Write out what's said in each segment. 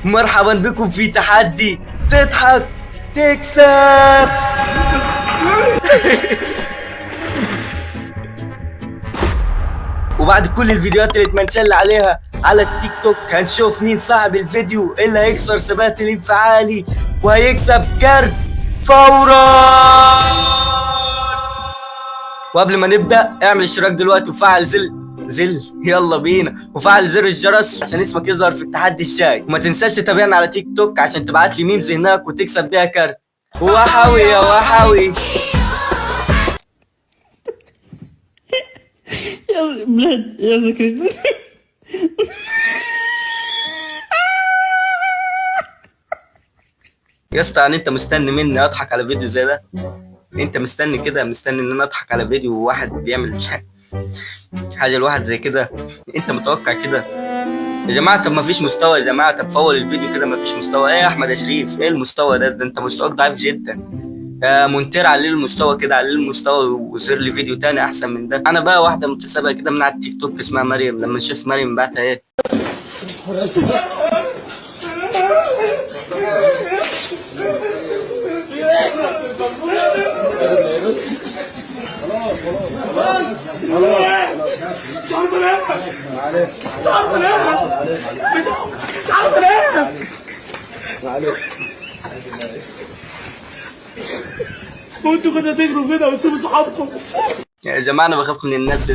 مرحبا بكم في تحدي تضحك تكسب. وبعد كل الفيديوهات اللي اتمنشل عليها على التيك توك هنشوف مين صاحب الفيديو اللي هيكسر ثبات الانفعالي وهيكسب كارت فورا. وقبل ما نبدأ اعمل اشتراك دلوقتي وفعل زل يلا بينا، وفعل زر الجرس عشان اسمك يظهر في التحدي الجاي. وما تنساش تتابعنا على تيك توك عشان تبعت لي ميمز هناك وتكسب بيها كارت. وحوي يا وحوي. يا بلاد يا ذكرت. يا اسطى يعني انت مستني مني اضحك على فيديو زي ده؟ انت مستني كده، مستني ان انا اضحك على فيديو واحد بيعمل حاجه لواحد زي كده؟ انت متوقع كده يا جماعه؟ طب ما فيش مستوى يا جماعه، طب فول الفيديو كده ما فيش مستوى. ايه يا احمد يا شريف، ايه المستوى ده انت مستواك ضعيف جدا. يا مونتير علي المستوى كده، علي المستوى وزر لي فيديو تاني احسن من ده. انا بقى واحده متسابقه كده من على التيك توك اسمها مريم، لما نشوف مريم بعتها ايه. وانتوا كده تجروا كده وتسيبوا صحابكم. يا جماعه انا بخاف من الناس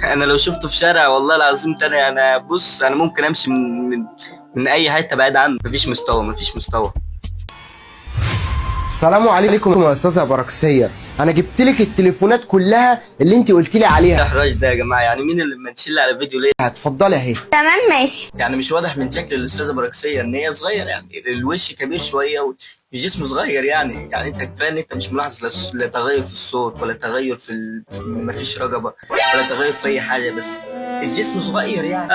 انا لو شفته في شارع والله العظيم تاني انا بص انا ممكن امشي من اي حته بعيد عنه. مفيش مستوى. السلام عليكم يا استاذه براكسيه، انا جبت لك التليفونات كلها اللي انت قلت لي عليها. الاحراج ده يا جماعه، يعني مين اللي منشل على فيديو ليه؟ هتفضلي اهي. تمام ماشي. يعني مش واضح من شكل الاستاذه براكسيه ان هي صغير؟ يعني الوش كبير شويه والجسم صغير، يعني انت كفايه ان انت مش ملاحظ لا تغير في الصوت ولا تغير في مفيش رقبه ولا تغير في اي حاجه، بس الجسم صغير يعني.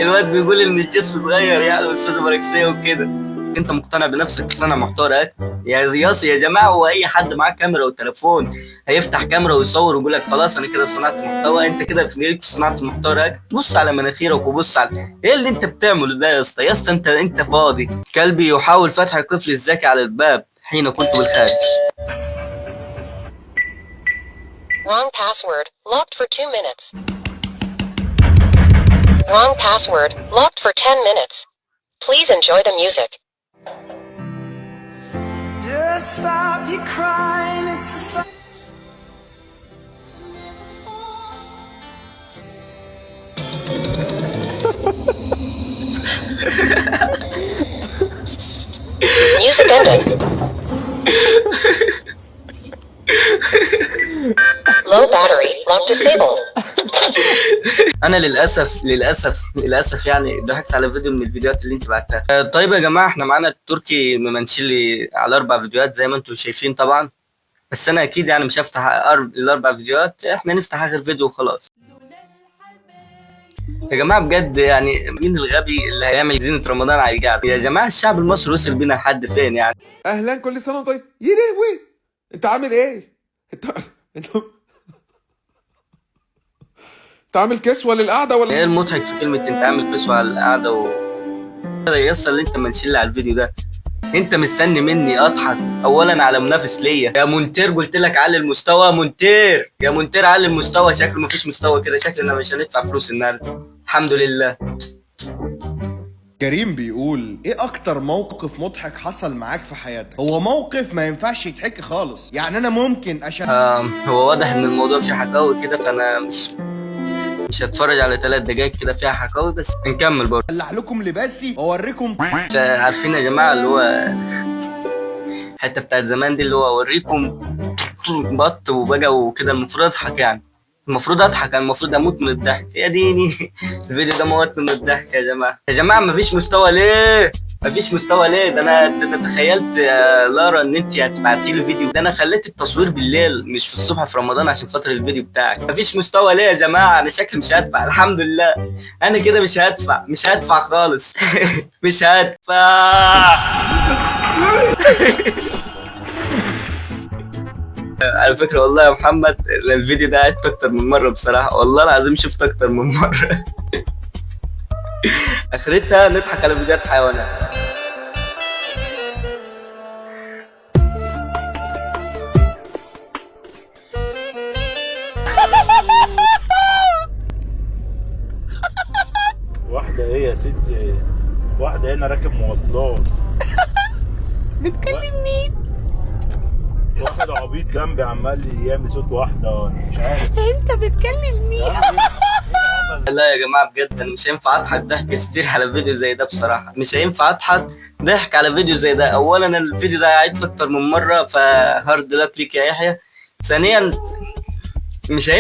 الواد بيقول ان الجسم صغير يعني الاستاذه براكسيه وكده. انت مقتنع بنفسك تصنع محتوى اكل يا زياصي يا جماعه؟ هو اي حد معاه كاميرا وتليفون هيفتح كاميرا ويصور ويقول لك خلاص انا كده صنعت محتوى؟ انت كده في صناعه المحتوى اكل؟ بص على مناخيرك وبص على ايه اللي انت بتعمله ده يا اسطى. يا اسطى انت فاضي. كلبي يحاول فتح القفل الذكي على الباب حين كنت بالخارج. Wrong password. Locked for 2 minutes. Wrong password. Locked for 10 minutes. Please enjoy the music. Just stop your crying, it's a sign. Music ending. Low battery. Lock disabled. انا للاسف يعني ضحكت على فيديو من الفيديوهات اللي انت بعتها. طيب يا جماعه احنا معانا التركي ممنشلي على 4 فيديوهات زي ما انتم شايفين طبعا، بس انا اكيد يعني مش هفتح ال4 فيديوهات، احنا نفتح اخر فيديو وخلاص. يا جماعه بجد يعني مين الغبي اللي هيعمل زينه رمضان على القعده؟ يا جماعه الشعب المصري وصل بينا لحد فين يعني؟ اهلا كل سنه وانت طيب. يا لهوي انت عامل ايه؟ انت عامل كسوه للقعده ولا ايه المضحك في كلمه انت عامل كسوه على القعده يصل اللي انت منشل على الفيديو ده؟ انت مستني مني اضحك اولا على منافس ليا؟ يا مونتير قلت لك علي المستوى. مونتير يا مونتير علي المستوى. شكله مفيش مستوى كده، شكلنا مش هندفع فلوس النهارده. الحمد لله. كريم بيقول ايه اكتر موقف مضحك حصل معاك في حياتك؟ هو موقف ما ينفعش يتحكي خالص، يعني انا ممكن هو واضح ان الموضوع فيه حكاوي كده، فانا مش هتفرج على 3 دقايق كده فيها حكاوي، بس نكمل برضه. اقلع لكم لباسي واوريكم. عارفين يا جماعه اللي هو الحته بتاعت زمان دي اللي هو اوريكم بط وبقى وكده؟ المفروض اضحك يعني، المفروض اضحك، انا المفروض اموت من الضحك. يا ديني الفيديو ده موتني من الضحك يا جماعه. يا جماعه مفيش مستوى ليه؟ مفيش مستوى ليه؟ ده انا تخيلت يا لارا ان انت هتبعتي لي الفيديو ده. انا خليت التصوير بالليل مش في الصبح في رمضان عشان خاطر الفيديو بتاعك. مفيش مستوى ليه يا جماعه؟ انا شكلي مش هدفع. الحمد لله انا كده مش هدفع خالص. مش هدفع. على فكرة والله يا محمد الفيديو ده عدت اكتر من مرة بصراحة، والله العظيم شفت اكتر من مرة. اخرتها نضحك على فيديوهات حيوانات. واحدة ايه يا ستي؟ واحدة هنا راكب مواصلات. بتكلم مين؟ واحد عبيط جنبي عمال يعمل صوت واحدة، مش عارف. انت بتكلم مين؟ لا يا جماعه بجد انا مش هينفع اضحك ضحك كتير على فيديو زي ده بصراحه، مش هينفع اضحك ضحك على فيديو زي ده. اولا الفيديو ده عدته اكتر من مره فهارد لك ليك يا يحيى. ثانيا مش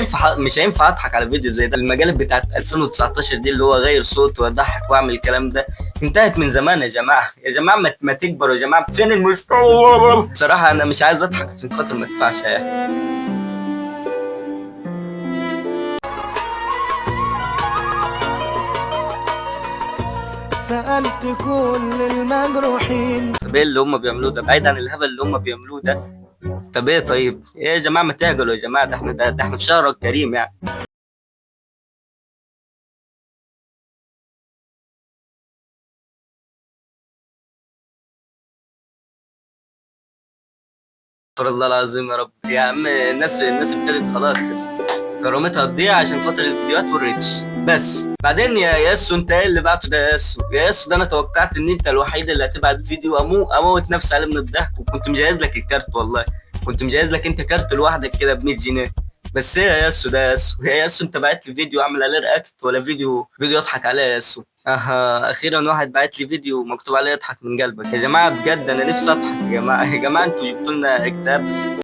هينفع اضحك على فيديو زي ده. المجالات بتاعت 2019 دي اللي هو غير صوت واضحك واعمل الكلام ده انتهت من زمان يا جماعه. يا جماعه ما تكبروا يا جماعه، فين المستوى؟ بصراحه انا مش عايز اضحك عشان خاطر ما ادفعش يا يحيى. سألت كل المجروحين. طب ايه اللي هم بيعملوه ده؟ بعيد عن الهبل اللي هم بيعملوه ده. طب ايه طيب؟ ايه يا جماعه ما تعجلوا يا جماعه، ده احنا في شهر الكريم يعني. استغفر الله العظيم يا رب. يا عم الناس ابتدت خلاص كده كرامتها تضيع عشان خاطر الفيديوهات والريتش بس. بعدين يا ياسو انت ايه اللي بعته ده يا ياسو؟ يا ياسو ده انا توقعت ان انت الوحيد اللي هتبعت فيديو اموت نفسي عليه من الضحك، وكنت مجهز لك الكارت والله. كنت مجهز لك انت كارت لوحدك كده ب 100 جنيه. بس ايه يا ياسو ده يا ياسو؟ يا ياسو انت بعت لي فيديو اعمل عليه رياكت ولا فيديو اضحك عليه يا ياسو؟ اخيرا واحد بعت لي فيديو مكتوب عليه اضحك من قلبك. يا جماعه بجد انا نفسي اضحك يا جماعه. يا جماعه انتوا جبتوا لنا كتاب.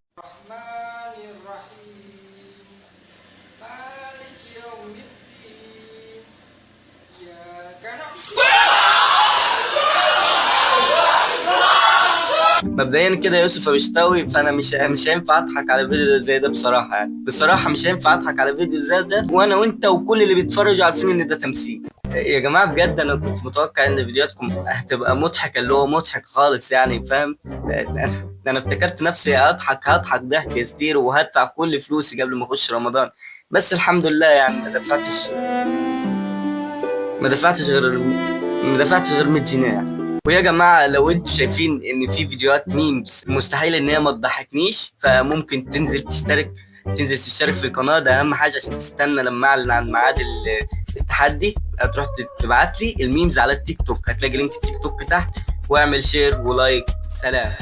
مبدئيا كده يوسف بيشتوي، فانا مش هينفع اضحك على فيديو زي ده بصراحه يعني. بصراحه مش هينفع اضحك على فيديو زي ده وانا وانت وكل اللي بيتفرجوا عارفين ان ده تمثيل. يا جماعه بجد انا كنت متوقع ان فيديوهاتكم هتبقى مضحكه اللي هو مضحك خالص يعني فاهم. انا افتكرت نفسي هضحك ضحك كتير وهدفع كل فلوسي قبل ما اخش رمضان. بس الحمد لله يعني ما دفعتش غير 100 جنيه يعني. ويا جماعه لو انتوا شايفين ان في فيديوهات ميمز مستحيل ان هي ما تضحكنيش فممكن تنزل تشترك في القناه. ده اهم حاجه عشان تستنى لما اعلن عن ميعاد التحدي. هتروح تبعت لي الميمز على التيك توك، هتلاقي لينك التيك توك تحت، واعمل شير ولايك. سلام.